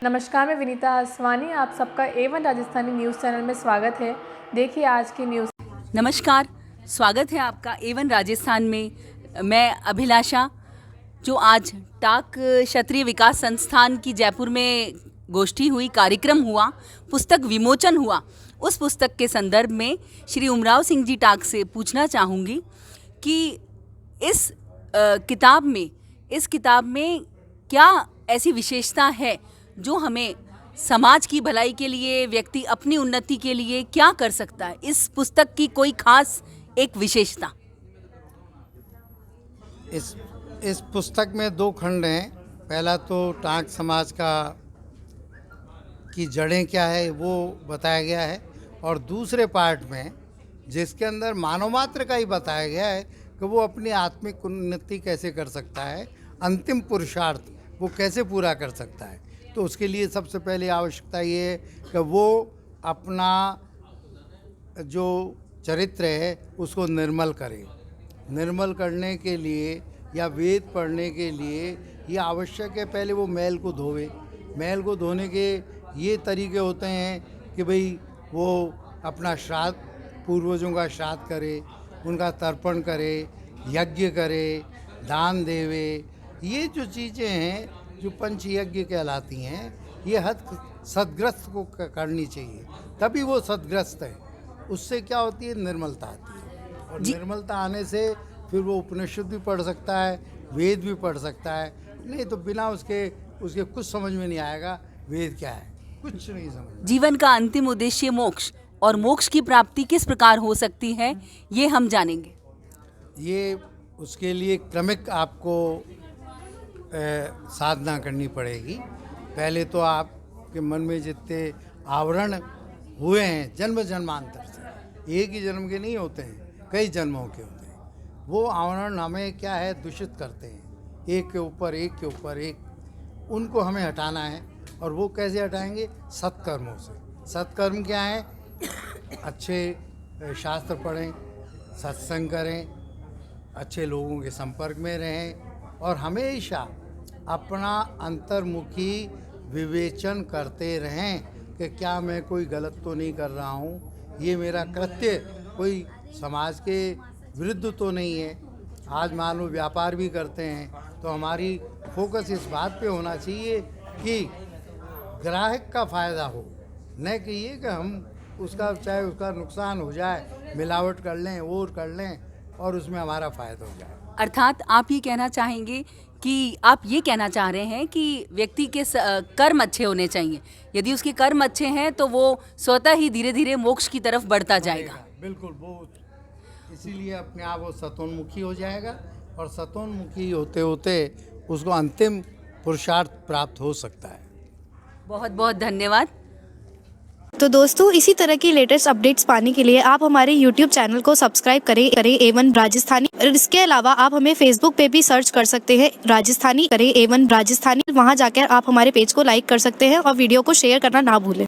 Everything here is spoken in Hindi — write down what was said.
नमस्कार, मैं विनीता आसवानी। आप सबका A1 राजस्थानी न्यूज़ चैनल में स्वागत है। देखिए आज की न्यूज़। नमस्कार, स्वागत है आपका A1 राजस्थान में। मैं अभिलाषा, जो आज टाक क्षत्रिय विकास संस्थान की जयपुर में गोष्ठी हुई, कार्यक्रम हुआ, पुस्तक विमोचन हुआ, उस पुस्तक के संदर्भ में श्री उमराव सिंह जी टाक से पूछना चाहूँगी कि इस किताब में क्या ऐसी विशेषता है जो हमें समाज की भलाई के लिए, व्यक्ति अपनी उन्नति के लिए क्या कर सकता है? इस पुस्तक की कोई खास एक विशेषता? इस पुस्तक में 2 खंड हैं। पहला तो टाक समाज की जड़ें क्या है वो बताया गया है, और दूसरे पार्ट में जिसके अंदर मानव मात्र का ही बताया गया है कि वो अपनी आत्मिक उन्नति कैसे कर सकता है, अंतिम पुरुषार्थ वो कैसे पूरा कर सकता है। तो उसके लिए सबसे पहले आवश्यकता ये है कि वो अपना जो चरित्र है उसको निर्मल करे। निर्मल करने के लिए या वेद पढ़ने के लिए ये आवश्यक है, पहले वो मैल को धोवे। मैल को धोने के ये तरीके होते हैं कि भाई वो अपना श्राद्ध, पूर्वजों का श्राद्ध करे, उनका तर्पण करे, यज्ञ करे, दान देवे। ये जो चीज़ें हैं जो पंच यज्ञ कहलाती हैं, ये हद सदग्रस्त को करनी चाहिए, तभी वो सदग्रस्त है। उससे क्या होती है, निर्मलता आती है, और निर्मलता आने से फिर वो उपनिषद भी पढ़ सकता है, वेद भी पढ़ सकता है। नहीं तो बिना उसके कुछ समझ में नहीं आएगा वेद क्या है, कुछ नहीं समझ। जीवन का अंतिम उद्देश्य मोक्ष, और मोक्ष की प्राप्ति किस प्रकार हो सकती है ये हम जानेंगे। ये उसके लिए क्रमिक आपको साधना करनी पड़ेगी। पहले तो आपके मन में जितने आवरण हुए हैं जन्म जन्मांतर से, एक ही जन्म के नहीं होते हैं, कई जन्मों के होते हैं, वो आवरण हमें क्या है दूषित करते हैं, एक के ऊपर एक, उनको हमें हटाना है। और वो कैसे हटाएंगे? सत्कर्मों से। सत्कर्म क्या है? अच्छे शास्त्र पढ़ें, सत्संग करें, अच्छे लोगों के संपर्क में रहें, और हमेशा अपना अंतर्मुखी विवेचन करते रहें कि क्या मैं कोई गलत तो नहीं कर रहा हूँ, ये मेरा कृत्य कोई समाज के विरुद्ध तो नहीं है। आज मान लो व्यापार भी करते हैं तो हमारी फोकस इस बात पे होना चाहिए कि ग्राहक का फ़ायदा हो, न कि ये कि हम चाहे उसका नुकसान हो जाए, मिलावट कर लें, और कर लें, और उसमें हमारा फ़ायदा हो जाए। अर्थात आप ये कहना चाहेंगे कि आप ये कहना चाह रहे हैं कि व्यक्ति के कर्म अच्छे होने चाहिए। यदि उसके कर्म अच्छे हैं तो वो स्वतः ही धीरे धीरे मोक्ष की तरफ बढ़ता जाएगा। बिल्कुल, वो इसीलिए अपने आप वो सतोन्मुखी हो जाएगा, और सतोन्मुखी होते होते उसको अंतिम पुरुषार्थ प्राप्त हो सकता है। बहुत बहुत धन्यवाद। तो दोस्तों, इसी तरह की लेटेस्ट अपडेट्स पाने के लिए आप हमारे YouTube चैनल को सब्सक्राइब करें A1 राजस्थानी। और इसके अलावा आप हमें Facebook पे भी सर्च कर सकते हैं, राजस्थानी करें A1 राजस्थानी। वहां जाकर आप हमारे पेज को लाइक कर सकते हैं और वीडियो को शेयर करना ना भूलें।